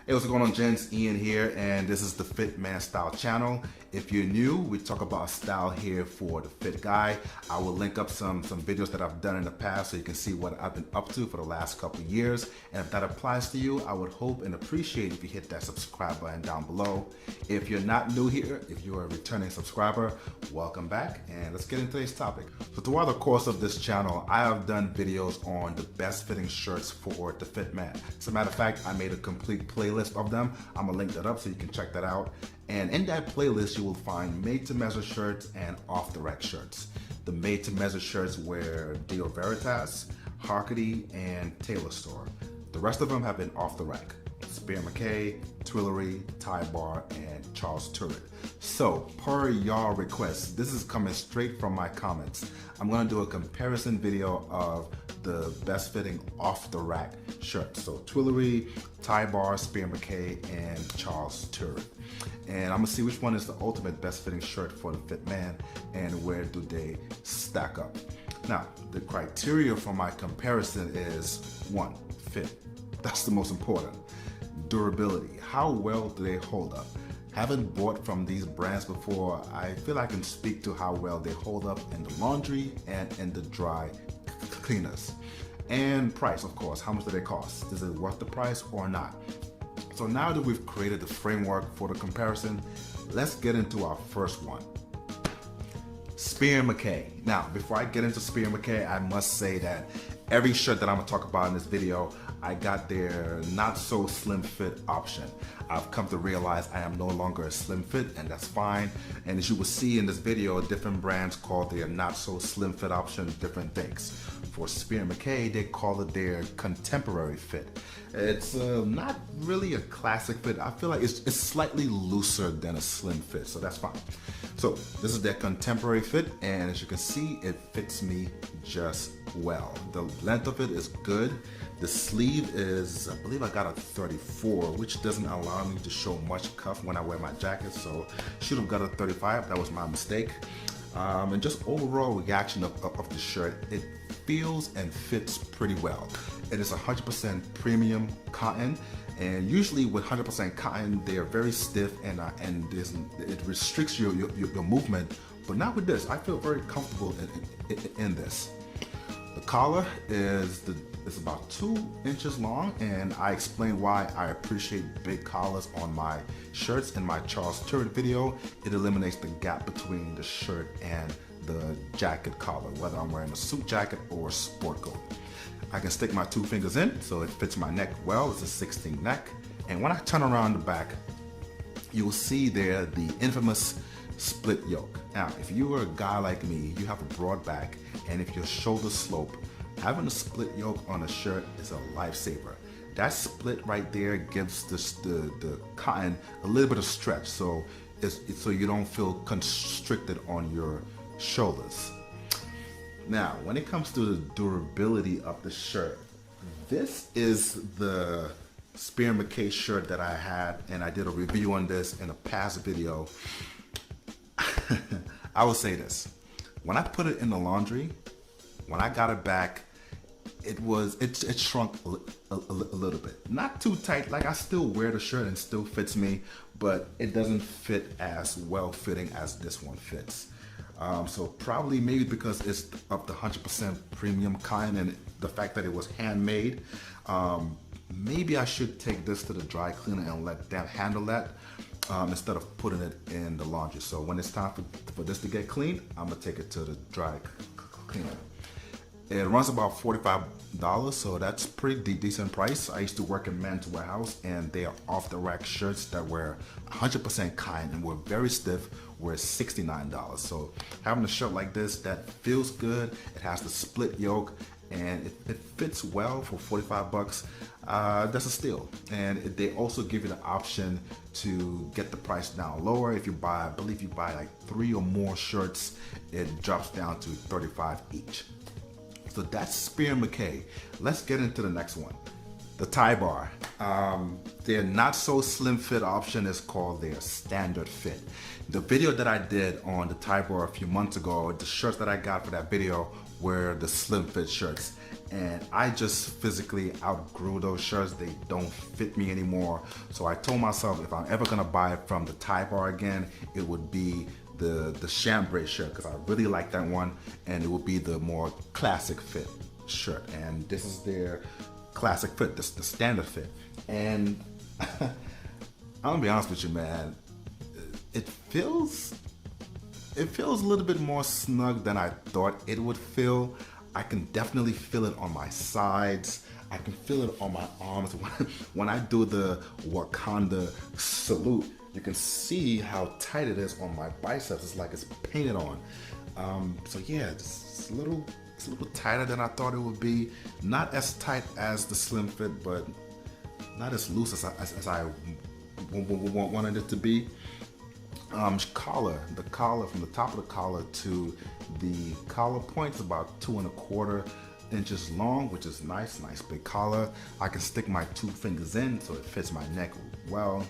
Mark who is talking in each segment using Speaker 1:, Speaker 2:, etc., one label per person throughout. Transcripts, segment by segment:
Speaker 1: Hey, what's going on, gents? Ian here, and this is the Fit Man Style channel. If you're new, we talk about style here for the fit guy. I will link up some videos that I've done in the past so you can see what I've been up to for the last couple of years. And if that applies to you, I would hope and appreciate if you hit that subscribe button down below. If you're not new here, if you're a returning subscriber, welcome back, and let's get into today's topic. So throughout the course of this channel, I have done videos on the best fitting shirts for the fit man. As a matter of fact, I made a complete playlist of them. I'm gonna link that up so you can check that out. And in that playlist, you will find made-to-measure shirts and off-the-rack shirts. The made-to-measure shirts were Dio Veritas, Harkedy, and Taylor Store. The rest of them have been off-the-rack. Spier Mackay, Twillory, Bar, and Charles Tyrwhitt. So, per y'all requests, this is coming straight from my comments. I'm gonna do a comparison video of the best fitting off the rack shirts. So Twillory, Bar, Spier Mackay, and Charles Tyrwhitt. And I'm gonna see which one is the ultimate best fitting shirt for the fit man and where do they stack up. Now, the criteria for my comparison is 1, fit. That's the most important. Durability, how well do they hold up? Haven't bought from these brands before, I feel I can speak to how well they hold up in the laundry and in the dry cleaners. And price, of course, how much do they cost? Is it worth the price or not? So now that we've created the framework for the comparison, let's get into our first one. Spier Mackay. Now, before I get into Spier Mackay, I must say that every shirt that I'm gonna talk about in this video, I got their not so slim fit option. I've come to realize I am no longer a slim fit, and that's fine. And as you will see in this video, different brands call their not so slim fit option different things. For Spier Mackay, they call it their contemporary fit. It's not really a classic fit. I feel like it's slightly looser than a slim fit, so that's fine. So this is their contemporary fit, and as you can see, it fits me just well. The length of it is good. The sleeve is, I believe I got a 34, which doesn't allow me to show much cuff when I wear my jacket, so should have got a 35. That was my mistake. And just overall reaction of the shirt, it feels and fits pretty well. It is 100% premium cotton, and usually with 100% cotton, they are very stiff and it restricts your movement. But not with this. I feel very comfortable in this. The collar is about 2 inches long, and I explained why I appreciate big collars on my shirts in my Charles Tyrwhitt video. It eliminates the gap between the shirt and the jacket collar, whether I'm wearing a suit jacket or a sport coat. I can stick my 2 fingers in, so it fits my neck well. It's a 16 neck, and when I turn around the back, you will see there the infamous split yoke. Now, if you are a guy like me, you have a broad back, and if your shoulders slope, having a split yoke on a shirt is a lifesaver. That split right there gives the cotton a little bit of stretch, so so you don't feel constricted on your shoulders. Now, when it comes to the durability of the shirt, this is the Spier Mackay shirt that I had, and I did a review on this in a past video. I will say this, when I put it in the laundry, when I got it back, it shrunk a little bit. Not too tight, like I still wear the shirt and still fits me, but it doesn't fit as well fitting as this one fits. So probably maybe because it's of the 100% premium cotton and the fact that it was handmade, maybe I should take this to the dry cleaner and let them handle that instead of putting it in the laundry. So when it's time for this to get cleaned, I'm gonna take it to the dry cleaner. It runs about $45, so that's pretty decent price. I used to work in men's warehouse, and they are off-the-rack shirts that were 100% cotton and were very stiff, were $69. So having a shirt like this that feels good, it has the split yoke, and it fits well for 45 bucks. That's a steal. And they also give you the option to get the price down lower. If you buy, I believe you buy like 3 or more shirts, it drops down to 35 each. So that's Spier Mackay. Let's get into the next one. The tie bar. Their not so slim fit option is called their standard fit. The video that I did on the tie bar a few months ago, the shirts that I got for that video were the slim fit shirts. And I just physically outgrew those shirts. They don't fit me anymore. So I told myself if I'm ever gonna buy it from the tie bar again, it would be the chambray shirt, because I really like that one, and it would be the more classic fit shirt. And this is their classic fit, the standard fit. And I'm gonna be honest with you, man, it feels a little bit more snug than I thought it would feel. I can definitely feel it on my sides. I can feel it on my arms. When I do the Wakanda salute, you can see how tight it is on my biceps. It's like it's painted on. So yeah, it's a little tighter than I thought it would be. Not as tight as the slim fit, but not as loose as I wanted it to be. Collar, the collar, from the top of the collar to the collar point is about 2¼ inches long, which is nice big collar. I can stick my 2 fingers in so it fits my neck well.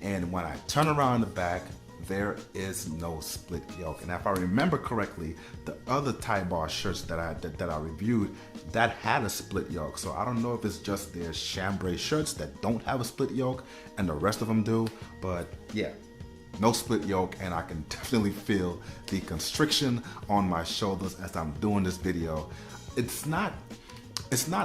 Speaker 1: And when I turn around the back, there is no split yoke. And if I remember correctly, the other tie bar shirts that I reviewed, that had a split yoke. So I don't know if it's just their chambray shirts that don't have a split yoke and the rest of them do, but yeah, no split yoke. And I can definitely feel the constriction on my shoulders as I'm doing this video. It's not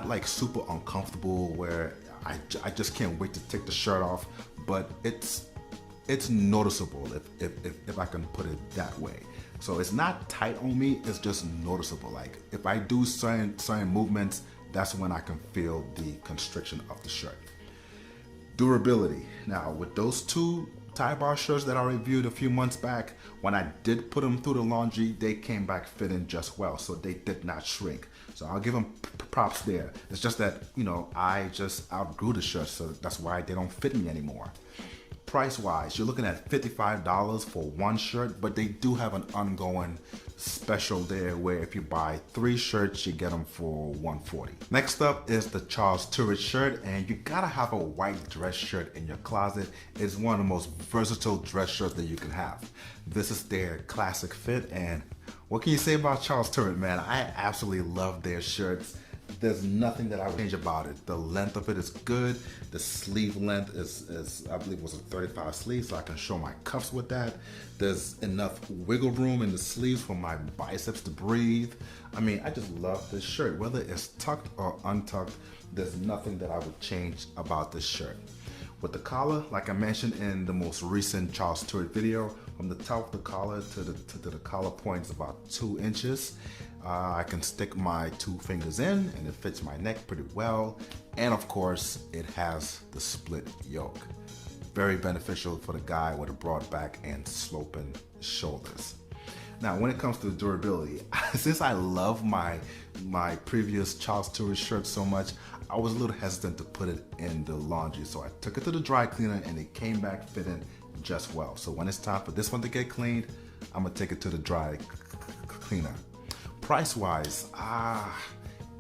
Speaker 1: like super uncomfortable where I just can't wait to take the shirt off, but it's noticeable if I can put it that way. So it's not tight on me, it's just noticeable. Like if I do certain movements, that's when I can feel the constriction of the shirt. Durability. Now with those 2 tie bar shirts that I reviewed a few months back, when I did put them through the laundry, they came back fitting just well, so they did not shrink. So I'll give them props there. It's just that, you know, I just outgrew the shirts, so that's why they don't fit me anymore. Price wise, you're looking at $55 for one shirt, but they do have an ongoing special there where if you buy 3 shirts, you get them for $140. Next up is the Charles Tyrwhitt shirt, and you gotta have a white dress shirt in your closet. It's one of the most versatile dress shirts that you can have. This is their classic fit, and what can you say about Charles Tyrwhitt, man? I absolutely love their shirts. There's nothing that I would change about it. The length of it is good. The sleeve length is I believe it was a 35 sleeve, so I can show my cuffs with that. There's enough wiggle room in the sleeves for my biceps to breathe. I mean, I just love this shirt. Whether it's tucked or untucked, there's nothing that I would change about this shirt. With the collar, like I mentioned in the most recent Charles Tyrwhitt video, from the top of the collar to the collar point is about 2 inches. I can stick my 2 fingers in and it fits my neck pretty well. And of course, it has the split yoke. Very beneficial for the guy with a broad back and sloping shoulders. Now, when it comes to durability, since I love my previous Charles Tyrwhitt shirt so much, I was a little hesitant to put it in the laundry. So I took it to the dry cleaner and it came back fitting just well. So when it's time for this one to get cleaned, I'm gonna take it to the dry cleaner. Price wise,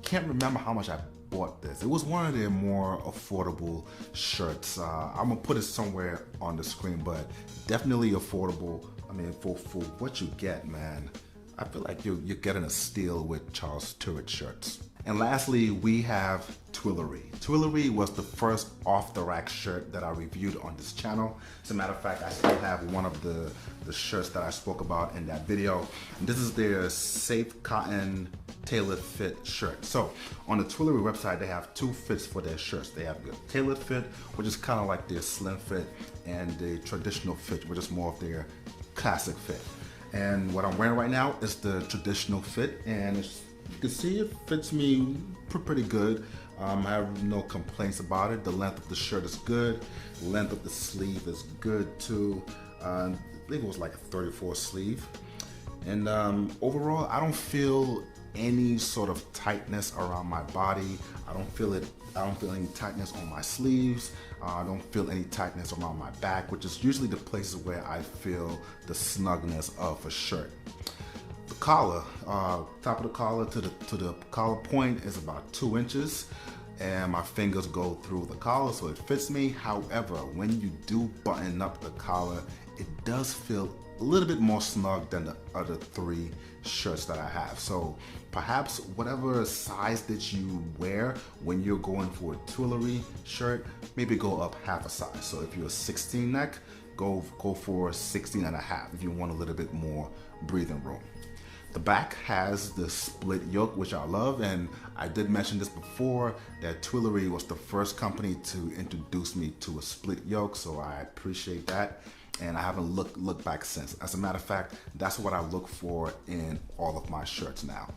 Speaker 1: can't remember how much I bought this. It was one of their more affordable shirts. I'm gonna put it somewhere on the screen, but definitely affordable. I mean, for what you get, man, I feel like you're getting a steal with Charles Tyrwhitt shirts. And lastly, we have Twillory. Twillory was the first off-the-rack shirt that I reviewed on this channel. As a matter of fact, I still have one of the shirts that I spoke about in that video. And this is their safe cotton tailored fit shirt. So on the Twillory website, they have 2 fits for their shirts. They have the tailored fit, which is kind of like their slim fit, and the traditional fit, which is more of their classic fit. And what I'm wearing right now is the traditional fit, and you can see it fits me pretty good. I have no complaints about it. The length of the shirt is good. The length of the sleeve is good too. I believe it was like a 34 sleeve. And overall, I don't feel any sort of tightness around my body. I don't feel any tightness on my sleeves. I don't feel any tightness around my back, which is usually the places where I feel the snugness of a shirt. The collar, top of the collar to the collar point is about 2 inches. and my fingers go through the collar, so it fits me. However, when you do button up the collar, it does feel a little bit more snug than the other 3 shirts that I have. So perhaps whatever size that you wear when you're going for a Twillory shirt, maybe go up half a size. So if you're a 16 neck, go for 16 and a half if you want a little bit more breathing room. The back has the split yoke, which I love, and I did mention this before that Twillory was the first company to introduce me to a split yoke, so I appreciate that, and I haven't looked back since. As a matter of fact, that's what I look for in all of my shirts now.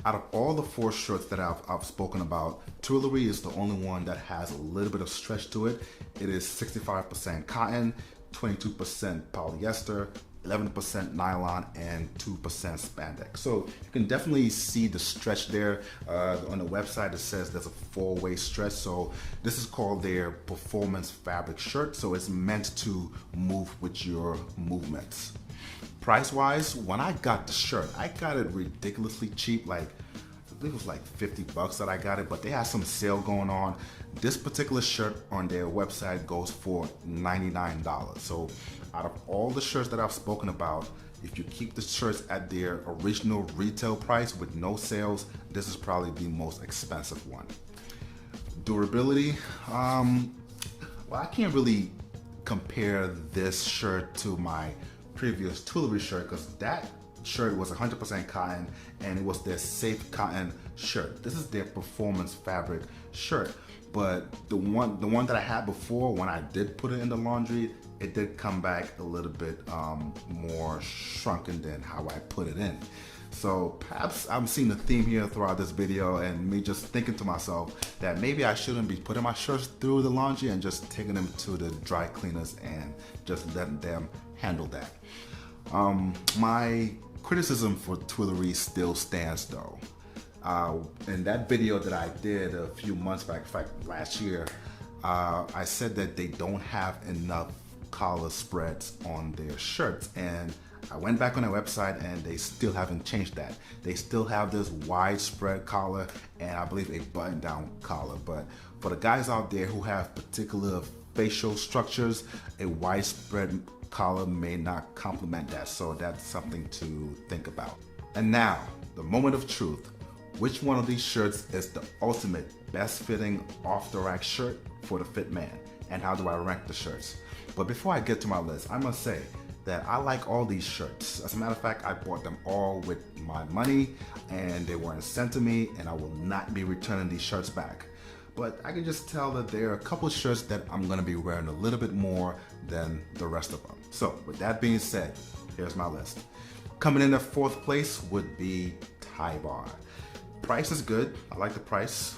Speaker 1: Out of all the 4 shirts that I've spoken about, Twillory is the only one that has a little bit of stretch to it. It is 65% cotton, 22% polyester, 11% nylon, and 2% spandex. So you can definitely see the stretch there. On the website it says there's a 4-way stretch. So this is called their performance fabric shirt. So it's meant to move with your movements. Price wise, when I got the shirt, I got it ridiculously cheap. Like, I believe it was like 50 bucks that I got it, but they had some sale going on. This particular shirt on their website goes for $99. So out of all the shirts that I've spoken about, if you keep the shirts at their original retail price with no sales, this is probably the most expensive one. Durability, well, I can't really compare this shirt to my previous Twillory shirt because that shirt was 100% cotton and it was their safe cotton shirt. This is their performance fabric shirt, but the one that I had before, when I did put it in the laundry, it did come back a little bit more shrunken than how I put it in. So perhaps I'm seeing a theme here throughout this video, and me just thinking to myself that maybe I shouldn't be putting my shirts through the laundry and just taking them to the dry cleaners and just letting them handle that. My criticism for Twillory still stands though. In that video that I did a few months back, in fact last year, I said that they don't have enough collar spreads on their shirts, and I went back on their website and they still haven't changed that. They still have this widespread collar and I believe a button down collar, but for the guys out there who have particular facial structures, a widespread collar may not complement that, so that's something to think about. And now, the moment of truth. Which one of these shirts is the ultimate best fitting off the rack shirt for the fit man? And how do I rank the shirts? But before I get to my list, I must say that I like all these shirts. As a matter of fact, I bought them all with my money and they weren't sent to me, and I will not be returning these shirts back. But I can just tell that there are a couple shirts that I'm gonna be wearing a little bit more than the rest of them. So with that being said, here's my list. Coming in at 4th place would be Tyrwhitt. Price is good, I like the price.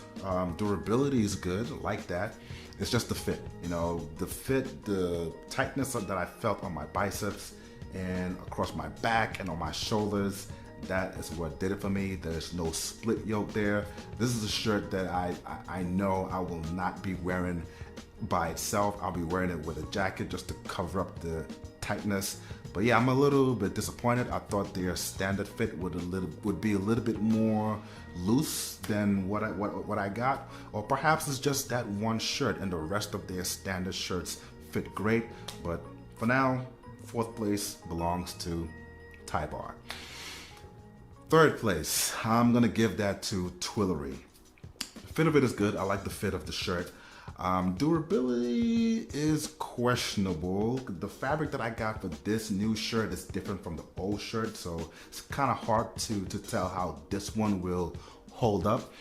Speaker 1: Durability is good, I like that. It's just the fit, you know, the fit, the tightness that I felt on my biceps and across my back and on my shoulders. That is what did it for me. There's no split yoke there. This is a shirt that I know I will not be wearing by itself. I'll be wearing it with a jacket just to cover up the tightness. But yeah, I'm a little bit disappointed. I thought their standard fit would be a little bit more loose than what I got, or perhaps it's just that one shirt and the rest of their standard shirts fit great. But for now, 4th place belongs to Tyrwhitt. 3rd place, I'm gonna give that to Twillory. The fit of it is good. I like the fit of the shirt. Durability is questionable. The fabric that I got for this new shirt is different from the old shirt, so it's kind of hard to tell how this one will hold up.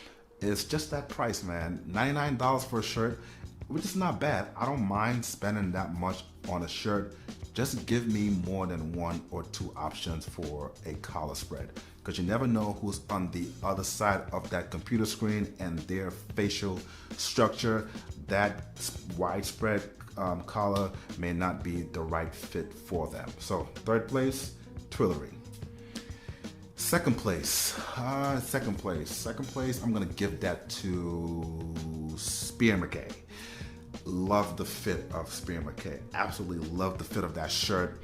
Speaker 1: It's just that price, man. $99 for a shirt, which is not bad. I don't mind spending that much on a shirt. Just give me more than 1 or 2 options for a collar spread, because you never know who's on the other side of that computer screen and their facial structure. That widespread collar may not be the right fit for them. So 3rd place, Twillory. 2nd place, I'm gonna give that to Spier Mackay. Love the fit of Spier Mackay. Absolutely love the fit of that shirt.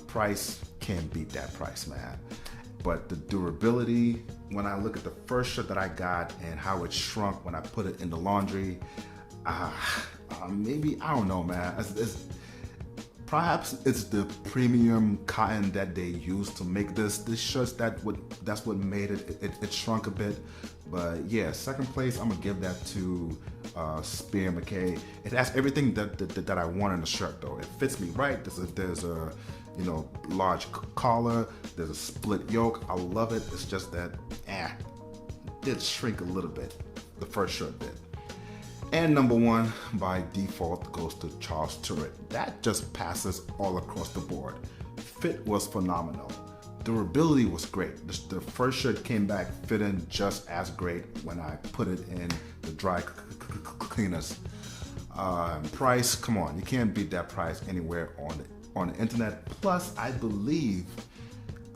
Speaker 1: Price, can't beat that price, man. but the durability, when I look at the first shirt that I got and how it shrunk when I put it in the laundry, maybe, I don't know, man. Perhaps it's the premium cotton that they use to make this shirts that's what made it shrunk a bit. But yeah, second place, I'm gonna give that to Spier Mackay. It has everything that I want in the shirt though. It fits me right. There's a large collar. There's a split yoke. I love it. It's just that it did shrink a little bit. The first shirt did. And number one, by default, goes to Charles Tyrwhitt. That just passes all across the board. Fit was phenomenal. Durability was great. The first shirt came back fitting just as great when I put it in the dry cleaners. Price, come on, you can't beat that price anywhere on the internet. Plus, I believe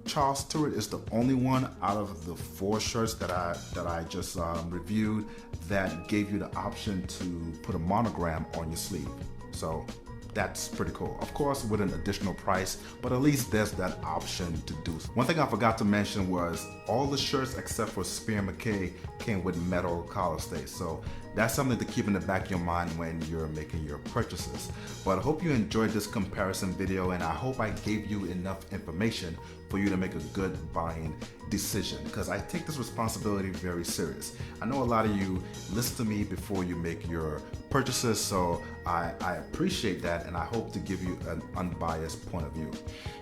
Speaker 1: Charles Tyrwhitt is the only one out of the 4 shirts that I just reviewed that gave you the option to put a monogram on your sleeve. So that's pretty cool. Of course, with an additional price, but at least there's that option to do. One thing I forgot to mention was all the shirts except for Spier Mackay came with metal collar stays. So that's something to keep in the back of your mind when you're making your purchases. But I hope you enjoyed this comparison video, and I hope I gave you enough information for you to make a good buying decision, because I take this responsibility very serious. I know a lot of you listen to me before you make your purchases, so I appreciate that, and I hope to give you an unbiased point of view.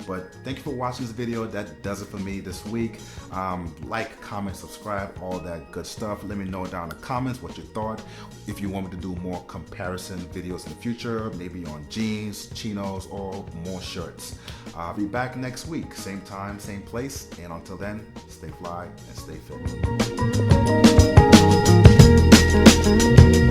Speaker 1: But thank you for watching this video. That does it for me this week. Like, comment, subscribe, all that good stuff. Let me know down in the comments what you thought. If you want me to do more comparison videos in the future, maybe on jeans, chinos, or more shirts. I'll be back next week, same time, same place, and until then, stay fly and stay fit.